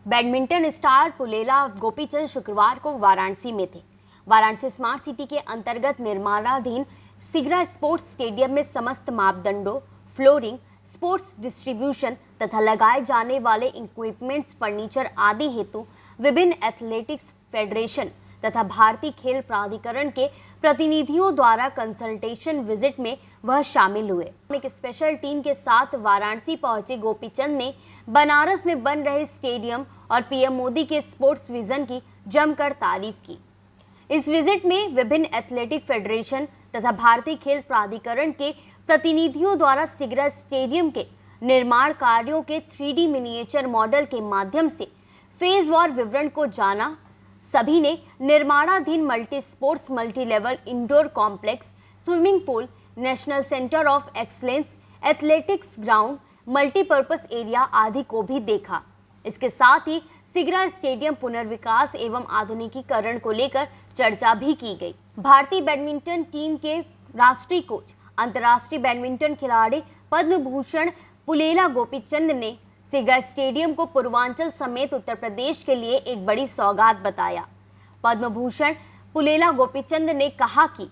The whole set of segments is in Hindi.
बैडमिंटन स्टार पुलेला गोपीचंद शुक्रवार को वाराणसी में थे। वाराणसी स्मार्ट सिटी के अंतर्गत निर्माणाधीन सिगरा स्पोर्ट्स स्टेडियम में समस्त मापदंडों, फ्लोरिंग, स्पोर्ट्स डिस्ट्रीब्यूशन तथा लगाए जाने वाले इक्विपमेंट्स, फर्नीचर आदि हेतु विभिन्न एथलेटिक्स फेडरेशन तथा भारतीय खेल प्राधिकरण के प्रतिनिधियों द्वारा कंसल्टेशन विजिट में वह शामिल हुए। एक स्पेशल टीम के साथ वाराणसी पहुंचे गोपीचंद ने बनारस में बन रहे स्टेडियम और पीएम मोदी के स्पोर्ट्स विजन की जमकर तारीफ की। इस विजिट में विभिन्न एथलेटिक फेडरेशन तथा भारतीय खेल प्राधिकरण के प्रतिनिधियों द्वारा सिगरा स्टेडियम के निर्माण कार्यों के 3D मिनिएचर मॉडल के माध्यम से फेजवार विवरण को जाना। सभी ने निर्माणाधीन multi sports, multi level indoor complex, swimming pool, national centre of excellence, athletics ground, multipurpose area आदि को भी देखा। इसके साथ ही सिगरा स्टेडियम पुनर्विकास एवं आधुनिकीकरण को लेकर चर्चा भी की गई। भारतीय बैडमिंटन टीम के राष्ट्रीय कोच, अंतर्राष्ट्रीय बैडमिंटन खिलाड़ी पद्म भूषण पुलेला गोपीचंद ने सिगरा स्टेडियम को पूर्वांचल समेत उत्तर प्रदेश के लिए एक बड़ी सौगात बताया। पद्म भूषण पुलेला गोपीचंद ने कहा कि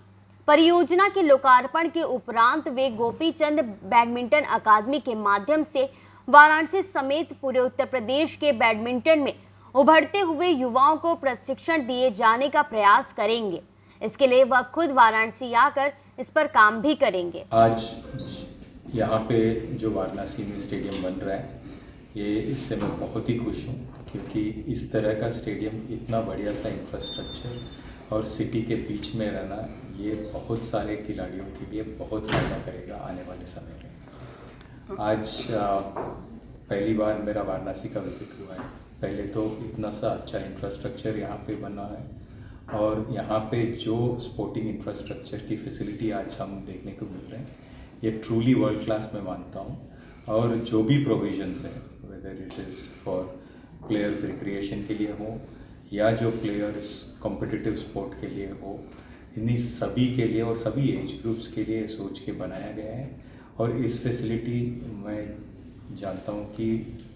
परियोजना के लोकार्पण के उपरांत वे गोपीचंद बैडमिंटन अकादमी के माध्यम से वाराणसी समेत पूरे उत्तर प्रदेश के बैडमिंटन में उभरते हुए युवाओं को प्रशिक्षण दिए जाने का प्रयास करेंगे। इसके लिए वह खुद वाराणसी आकर इस पर काम भी करेंगे। आज यहाँ पे जो वाराणसी में स्टेडियम बन रहा है, ये इससे मैं बहुत ही खुश हूँ, क्योंकि इस तरह का स्टेडियम, इतना बढ़िया सा इंफ्रास्ट्रक्चर और सिटी के बीच में रहना, ये बहुत सारे खिलाड़ियों के लिए बहुत फायदा करेगा आने वाले समय में। आज पहली बार मेरा वाराणसी का विजिट हुआ है। पहले तो इतना सा अच्छा इंफ्रास्ट्रक्चर यहाँ पे बना है, और यहाँ पे जो स्पोर्टिंग इंफ्रास्ट्रक्चर की फैसिलिटी आज हम देखने को मिल रहे हैं, ये ट्रूली वर्ल्ड क्लास मैं मानता हूँ। और जो भी प्रोविजंस हैं, whether it is for players recreation के लिए हो या जो प्लेयर्स कॉम्पिटिटिव स्पोर्ट के लिए हो, इन्हीं सभी के लिए और सभी एज ग्रुप्स के लिए सोच के बनाया गया है। और इस फैसिलिटी मैं जानता हूँ कि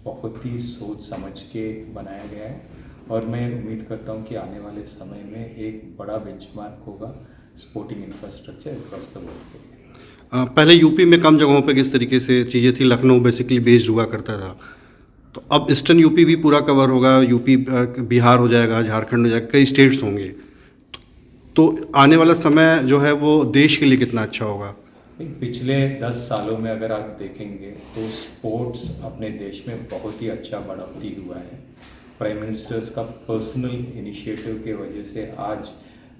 बहुत ही सोच समझ के बनाया गया है, और मैं उम्मीद करता हूँ कि आने वाले समय में एक बड़ा बेंचमार्क होगा sporting infrastructure across the world के लिए। पहले यूपी में कम जगहों पे किस तरीके से चीज़ें थी, लखनऊ बेसिकली बेस्ड हुआ करता था, तो अब ईस्टर्न यूपी भी पूरा कवर होगा, यूपी बिहार हो जाएगा, झारखंड हो जाएगा, कई स्टेट्स होंगे, तो आने वाला समय जो है वो देश के लिए कितना अच्छा होगा। पिछले 10 सालों में अगर आप देखेंगे तो स्पोर्ट्स अपने देश में बहुत ही अच्छा बढ़ोतरी हुआ है। प्राइम मिनिस्टर्स का पर्सनल इनिशिएटिव के वजह से आज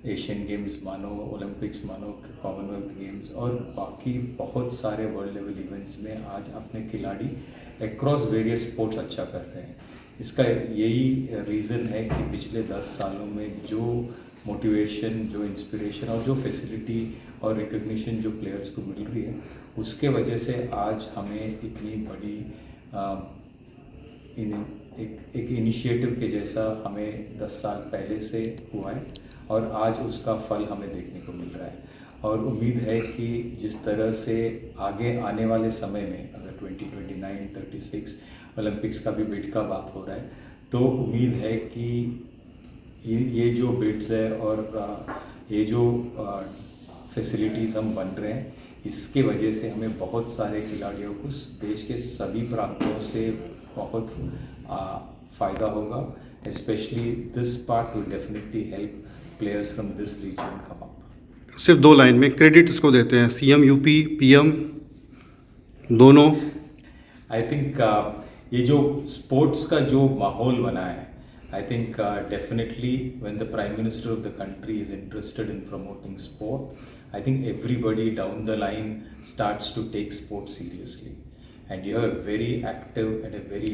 एशियन गेम्स मानो, ओलंपिक्स मानो, कॉमनवेल्थ गेम्स और बाकी बहुत सारे वर्ल्ड लेवल इवेंट्स में आज अपने खिलाड़ी अक्रॉस वेरियस स्पोर्ट्स अच्छा कर रहे हैं। इसका यही रीज़न है कि पिछले 10 सालों में जो मोटिवेशन, जो इंस्पिरेशन और जो फैसिलिटी और रिकग्निशन जो प्लेयर्स को मिल रही है, उसके वजह से आज हमें इतनी बड़ी एक इनिशिएटिव के जैसा हमें 10 साल पहले से हुआ है, और आज उसका फल हमें देखने को मिल रहा है। और उम्मीद है कि जिस तरह से आगे आने वाले समय में अगर 2029, 36 ओलंपिक्स का भी बिड का बात हो रहा है, तो उम्मीद है कि ये जो बिड्स है और ये जो फैसिलिटीज़ हम बन रहे हैं, इसके वजह से हमें बहुत सारे खिलाड़ियों को देश के सभी प्रांतों से बहुत फ़ायदा होगा। Specially this part will definitely help players from this region come up. सिर्फ 2 लाइन में क्रेडिट इसको देते हैं, सीएम यूपी, पीएम दोनों। आई थिंक ये जो स्पोर्ट्स का जो माहौल बना है, I think definitely when the Prime Minister of the country is interested in promoting sport, I think everybody down the line starts to take sport seriously. And you have a very active and a very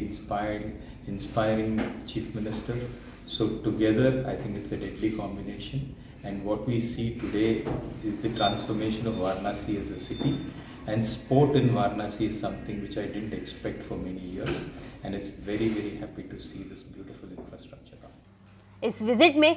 inspiring Chief Minister. So together, I think it's a deadly combination. And what we see today is the transformation of Varanasi as a city. And sport in Varanasi is something which I didn't expect for many years. And it's very, very happy to see this beautiful infrastructure. इस विजिट में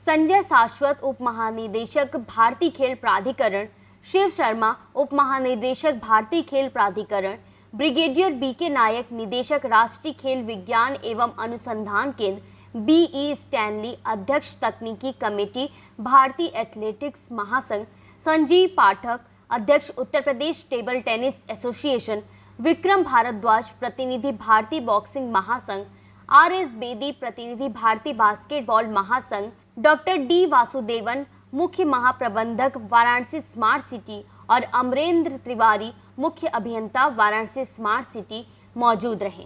संजय शाश्वत, उप महानिदेशक भारतीय खेल प्राधिकरण, शिव शर्मा, उप महानिदेशक भारतीय खेल प्राधिकरण, ब्रिगेडियर बीके नायक, निदेशक राष्ट्रीय खेल विज्ञान एवं अनुसंधान केंद्र बीई स्टैनली, अध्यक्ष तकनीकी कमेटी भारतीय एथलेटिक्स महासंघ संजीव पाठक, अध्यक्ष Uttar Pradesh table tennis association Vikram Bharadwaj, प्रतिनिधि भारतीय बॉक्सिंग महासंघ आरएस बेदी, प्रतिनिधि भारतीय बास्केटबॉल महासंघ डॉक्टर डी वासुदेवन, मुख्य महाप्रबंधक वाराणसी स्मार्ट सिटी और अमरेंद्र तिवारी, मुख्य अभियंता वाराणसी स्मार्ट सिटी मौजूद रहे।